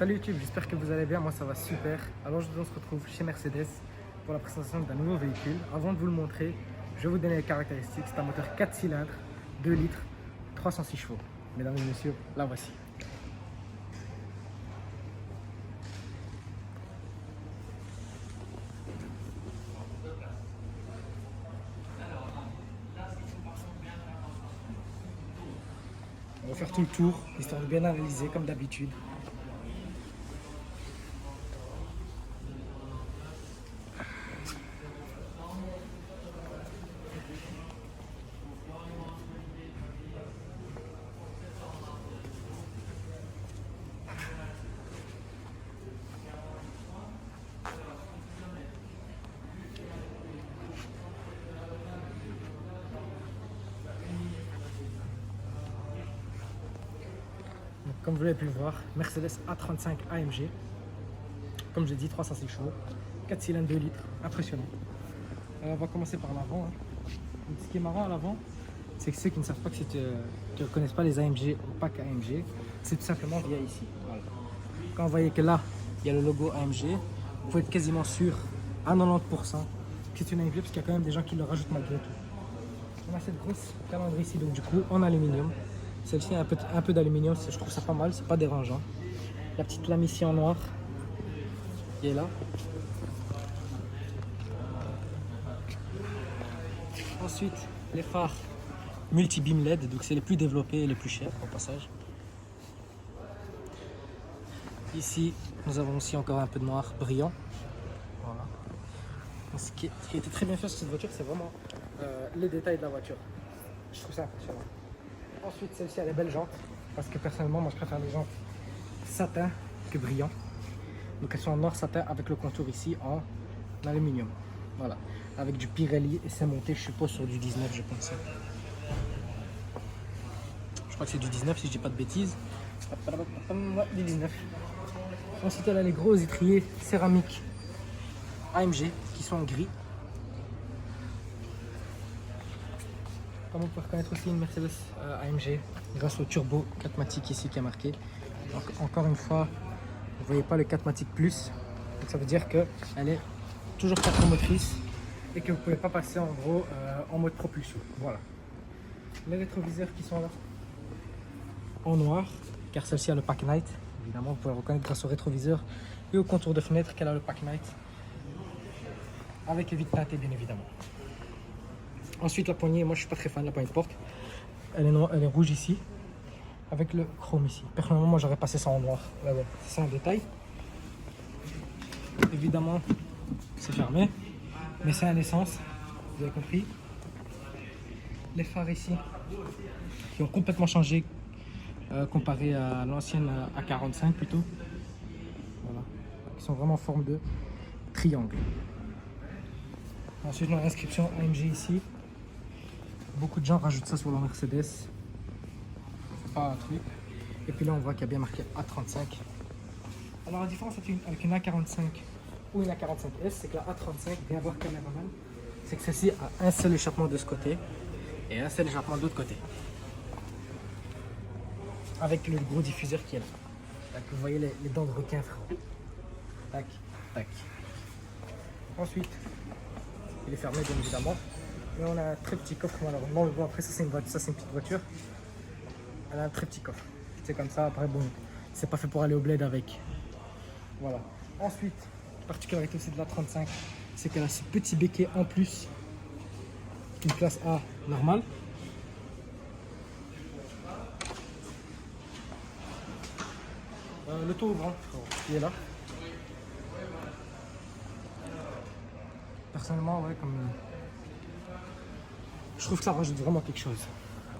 Salut YouTube, j'espère que vous allez bien, moi ça va super. Alors aujourd'hui on se retrouve chez Mercedes pour la présentation d'un nouveau véhicule. Avant de vous le montrer, je vais vous donner les caractéristiques. C'est un moteur 4 cylindres, 2 litres, 306 chevaux. Mesdames et messieurs, la voici. On va faire tout le tour, histoire de bien analyser comme d'habitude. Donc, comme vous l'avez pu le voir, Mercedes A35 AMG. Comme j'ai dit, 306 chevaux, 4 cylindres 2 litres, impressionnant. On va commencer par l'avant. Donc, ce qui est marrant à l'avant, c'est que ceux qui ne savent pas, qui ne connaissent pas les AMG ou pack AMG, c'est tout simplement via ici. Voilà. Quand vous voyez que là, il y a le logo AMG, vous pouvez être quasiment sûr à 90% que c'est une AMG parce qu'il y a quand même des gens qui le rajoutent malgré tout. On a cette grosse calandre ici, donc du coup en aluminium. Celle-ci a un peu d'aluminium, je trouve ça pas mal, c'est pas dérangeant. La petite lame ici en noir qui est là. Ensuite, les phares multi-beam LED, donc c'est les plus développés et les plus chers au passage. Ici, nous avons aussi encore un peu de noir brillant. Voilà. Ce qui était très bien fait sur cette voiture, c'est vraiment les détails de la voiture. Je trouve ça impressionnant. Ensuite, celle-ci a des belles jantes, parce que personnellement, moi je préfère les jantes satin que brillant. Donc elles sont en noir satin avec le contour ici en aluminium. Voilà, avec du Pirelli et c'est monté, je suppose, sur du 19, je pense. Je crois que c'est du 19 si je dis pas de bêtises. Ouais, du 19. Ensuite, elle a les gros étriers céramiques AMG qui sont en gris. Comme on peut reconnaître aussi une Mercedes AMG grâce au turbo 4MATIC ici qui est marqué. Donc, encore une fois, vous ne voyez pas le 4MATIC Plus. Donc, ça veut dire qu'elle est toujours 4 motrices et que vous ne pouvez pas passer en gros en mode propulsion. Voilà. Les rétroviseurs qui sont là en noir, car celle-ci a le Pack Night. Évidemment, vous pouvez reconnaître grâce au rétroviseur et au contour de fenêtre qu'elle a le Pack Night. Avec les vitres teintées, bien évidemment. Ensuite, la poignée, moi je suis pas très fan de la poignée de porte. Elle est, elle est rouge ici, avec le chrome ici. Personnellement, moi j'aurais passé ça en noir. Là, ouais, c'est un détail. Évidemment, c'est fermé, mais c'est un essence, vous avez compris. Les phares ici, qui ont complètement changé comparé à l'ancienne A45 plutôt. Voilà, qui sont vraiment en forme de triangle. Ensuite, on a l'inscription AMG ici. Beaucoup de gens rajoutent ça sur leur Mercedes. C'est pas un truc. Et puis là, on voit qu'il y a bien marqué A35. Alors, la différence avec une A45 ou une A45S, c'est que la A35, viens voir caméraman, c'est que celle-ci a un seul échappement de ce côté et un seul échappement de l'autre côté. Avec le gros diffuseur qui est là. Donc, vous voyez les dents de requin, frérot. Tac, tac. Ensuite, il est fermé, bien évidemment. Mais on a un très petit coffre, malheureusement. Mais bon, après, ça, c'est une petite voiture. Elle a un très petit coffre. C'est comme ça. Après, bon, c'est pas fait pour aller au bled avec. Voilà. Ensuite, particularité aussi de la 35, c'est qu'elle a ce petit béquet en plus. Une classe A normale. Le taux ouvrant, qui est là. Personnellement, ouais, comme je trouve que ça rajoute vraiment quelque chose.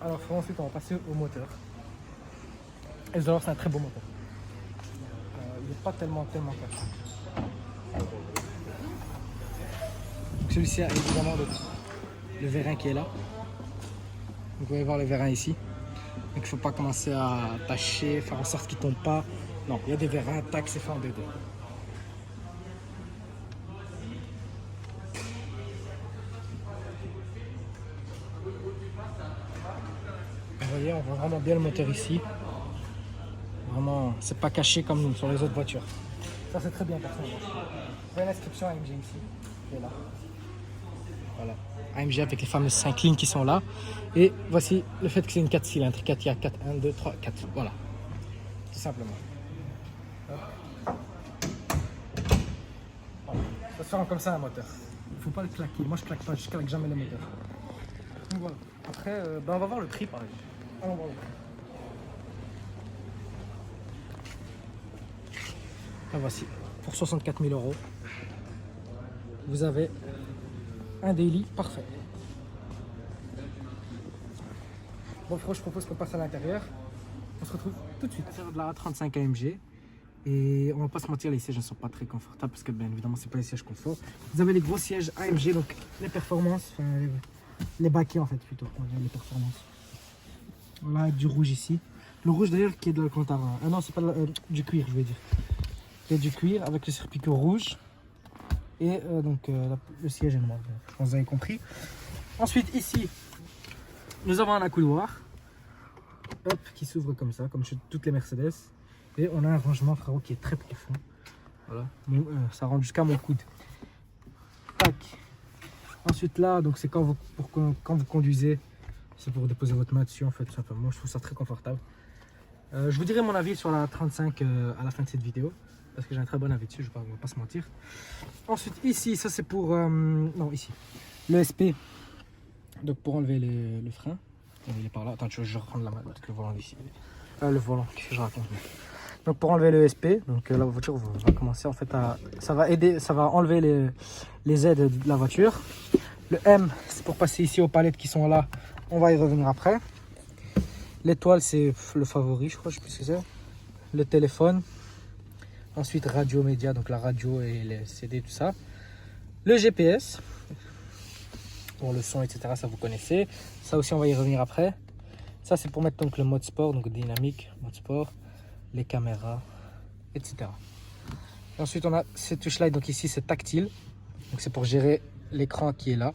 Alors ensuite, on va passer au moteur. Et d'ailleurs, c'est un très beau moteur. Il n'est pas tellement clair. Celui-ci a évidemment le vérin qui est là. Vous pouvez voir le vérin ici. Donc il ne faut pas commencer à tâcher, faire en sorte qu'il ne tombe pas. Non, il y a des vérins, tac, c'est fait en BD. Vous voyez, on voit vraiment bien le moteur ici. vraiment, c'est pas caché comme nous sur les autres voitures. Ça c'est très bien personnellement. Vous voyez l'inscription AMG ici, qui est là. Voilà, AMG avec les fameuses 5 lignes qui sont là. Et voici le fait que c'est une 4 cylindres, 4 IA, 4, 1, 2, 3, 4. Voilà, tout simplement. Voilà. Ça se fait comme ça un moteur. Il faut pas le claquer. Moi je claque pas, je claque jamais le moteur. Donc voilà. Après, on va voir le prix par exemple. Allons voir le prix. La voici. Pour 64 000 €, vous avez un daily parfait. Bon frérot, je propose qu'on passe à l'intérieur. On se retrouve tout de suite. C'est de la A35 AMG. Et on va pas se mentir, les sièges ne sont pas très confortables parce que bien évidemment c'est pas les sièges confort. Vous avez les gros sièges AMG, donc les performances, enfin les baquets en fait plutôt, on va dire les performances. Voilà, avec du rouge ici. Le rouge d'ailleurs qui est de l'Alcantara. Ah non, c'est pas du cuir, je veux dire. Il y a du cuir avec le circuit rouge. Et le siège est noir. Je pense que vous avez compris. Ensuite ici, nous avons un accoudoir. Hop, qui s'ouvre comme ça, comme chez toutes les Mercedes. Et on a un rangement frérot qui est très profond. Voilà, ça rentre jusqu'à mon coude. Tac. Ensuite là, donc c'est quand vous conduisez, c'est pour déposer votre main dessus en fait, tout simplement. Moi je trouve ça très confortable. Je vous dirai mon avis sur la 35 à la fin de cette vidéo, parce que j'ai un très bon avis dessus, on va pas se mentir. Ensuite ici, ça c'est pour, non ici, le SP, donc pour enlever le frein. Il est par là, attends je vais reprendre la main, peut-être le volant ici. Le volant, qu'est-ce que je raconte? Donc pour enlever le SP, donc la voiture va commencer en fait à, ça va enlever les aides de la voiture. Le M c'est pour passer ici aux palettes qui sont là, on va y revenir après. L'étoile c'est le favori, je crois, je sais plus ce que c'est. Le téléphone, ensuite radio média, donc la radio et les CD, tout ça. Le GPS, pour le son, etc. ça vous connaissez. Ça aussi on va y revenir après. Ça c'est pour mettre donc le mode sport, donc dynamique, mode sport, les caméras, etc. Et ensuite on a ces touches là, donc ici c'est tactile, donc c'est pour gérer l'écran qui est là,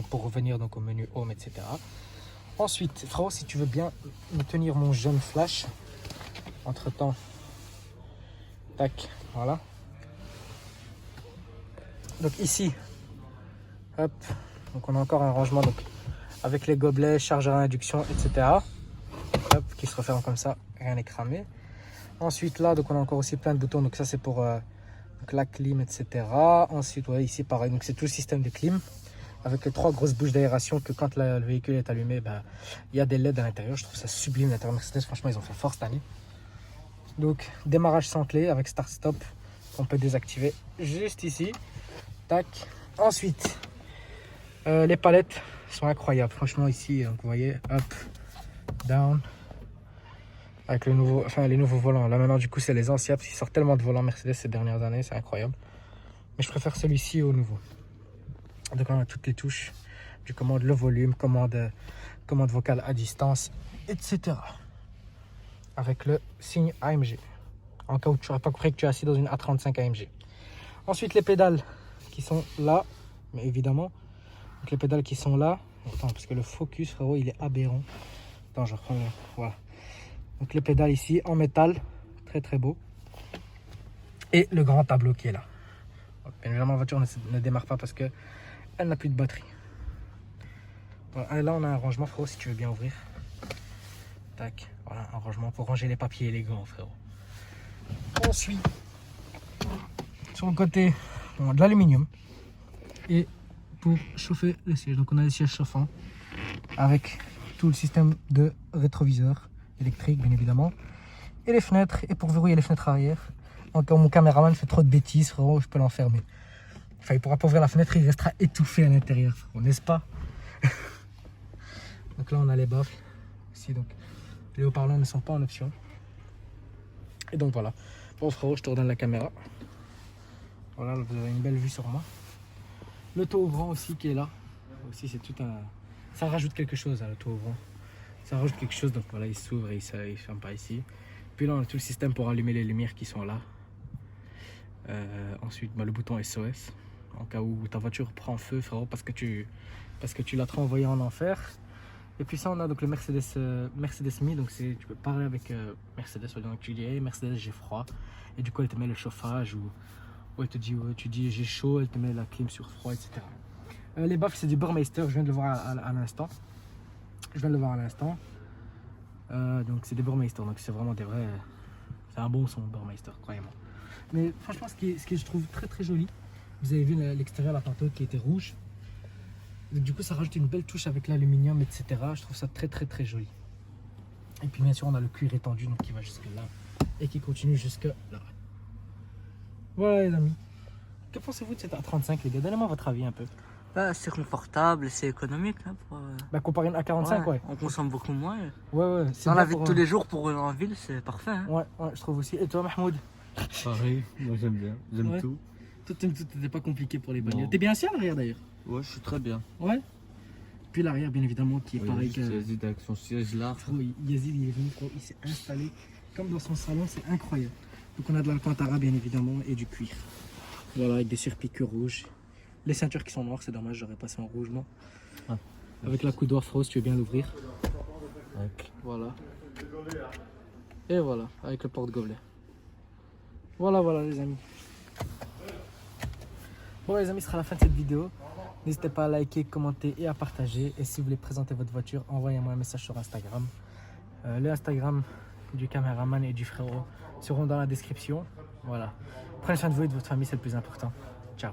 pour revenir donc au menu home, etc. Ensuite frérot, si tu veux bien me tenir mon jeune flash entre temps, tac, voilà. Donc ici, hop, donc on a encore un rangement donc avec les gobelets, chargeur à induction, etc. Hop, qui se referment comme ça, rien n'est cramé. Ensuite là, donc on a encore aussi plein de boutons, donc ça c'est pour donc la clim, etc. Ensuite, ouais, ici pareil, donc c'est tout le système de clim avec les 3 grosses bouches d'aération que quand le véhicule est allumé, bah, il y a des LED à l'intérieur. Je trouve ça sublime l'intérieur Mercedes, franchement ils ont fait fort cette année. Donc démarrage sans clé avec start stop, on peut désactiver juste ici, tac. Ensuite les palettes sont incroyables, franchement ici, donc vous voyez, up, down, avec le nouveau, enfin les nouveaux volants. Là maintenant du coup c'est les anciens, parce qu'il sort tellement de volants Mercedes ces dernières années, c'est incroyable. Mais je préfère celui-ci au nouveau. Donc on a toutes les touches du commande, le volume, commande vocale à distance, etc. Avec le signe AMG. En cas où tu n'aurais pas compris que tu es assis dans une A35 AMG. Ensuite les pédales qui sont là, mais évidemment. Donc les pédales qui sont là. Attends, parce que le focus frérot il est aberrant. Attends, je reprends. Voilà. Donc les pédales ici en métal, très très beau. Et le grand tableau qui est là. Bien évidemment la voiture ne démarre pas parce que elle n'a plus de batterie. Voilà, là on a un rangement frérot si tu veux bien ouvrir. Tac, voilà un rangement pour ranger les papiers élégants frérot. Ensuite, sur le côté, on a de l'aluminium. Et pour chauffer les sièges, donc on a des sièges chauffants avec tout le système de rétroviseur électrique bien évidemment. Et les fenêtres, et pour verrouiller les fenêtres arrière. Donc quand mon caméraman fait trop de bêtises frérot, je peux l'enfermer. Enfin il pourra pas ouvrir la fenêtre, il restera étouffé à l'intérieur, n'est-ce pas? Donc là on a les baffles ici, donc les haut-parleurs ne sont pas en option. Et donc voilà. Bon frérot, je te redonne la caméra. Voilà, vous avez une belle vue sur moi. Le toit ouvrant aussi qui est là. Aussi c'est tout un... Ça rajoute quelque chose à le toit ouvrant. Ça rajoute quelque chose, donc voilà, il s'ouvre et il ne ferme pas ici. Puis là on a tout le système pour allumer les lumières qui sont là. Ensuite le bouton SOS. En cas où ta voiture prend feu frérot parce que tu l'as trop envoyé en enfer. Et puis ça, on a donc le Mercedes, Mercedes Me. Donc tu peux parler avec Mercedes. Donc tu dis, hey, Mercedes, j'ai froid. Et du coup, elle te met le chauffage ou elle te dit, ouais, tu dis, j'ai chaud. Elle te met la clim sur froid, etc. Les baffles, c'est du Burmeister. Je viens de le voir à l'instant. Donc c'est des Burmeister. Donc c'est vraiment des vrais. C'est un bon son, Burmeister, croyez-moi. Mais franchement, ce qui je trouve très très joli, vous avez vu l'extérieur, la peinture qui était rouge. Donc, du coup, ça rajoute une belle touche avec l'aluminium, etc. Je trouve ça très très très joli. Et puis bien sûr, on a le cuir étendu, donc qui va jusque là et qui continue jusque là. Voilà les amis. Que pensez-vous de cette A35 les gars? Donnez-moi votre avis un peu. Bah, c'est confortable, c'est économique. Hein, Bah comparé à A45, ouais. On consomme beaucoup moins. Ouais. Dans la vie de tous les jours, pour rouler en ville, c'est parfait. Hein. Ouais, je trouve aussi. Et toi, Mahmoud? Pareil, moi j'aime bien, j'aime tout. Toi, t'aimes tout, c'était pas compliqué pour les bagnoles. T'es bien assis à l'arrière d'ailleurs? Ouais, je suis très bien. Ouais. Puis l'arrière, bien évidemment, qui est pareil que. Yazid avec son siège large. Yazid, il est venu, il s'est installé comme dans son salon, c'est incroyable. Donc on a de l'Alcantara, bien évidemment, et du cuir. Voilà, avec des surpiqûres rouges. Les ceintures qui sont noires, c'est dommage, j'aurais passé en rouge, moi. Ah. Avec la coudoir rose, tu veux bien l'ouvrir. Ok. Voilà. Et voilà, avec le porte-gobelet. Voilà les amis. Bon les amis, ce sera la fin de cette vidéo. N'hésitez pas à liker, commenter et à partager. Et si vous voulez présenter votre voiture, envoyez-moi un message sur Instagram. Le Instagram du caméraman et du frérot seront dans la description. Voilà. Prenez soin de vous et de votre famille, c'est le plus important. Ciao.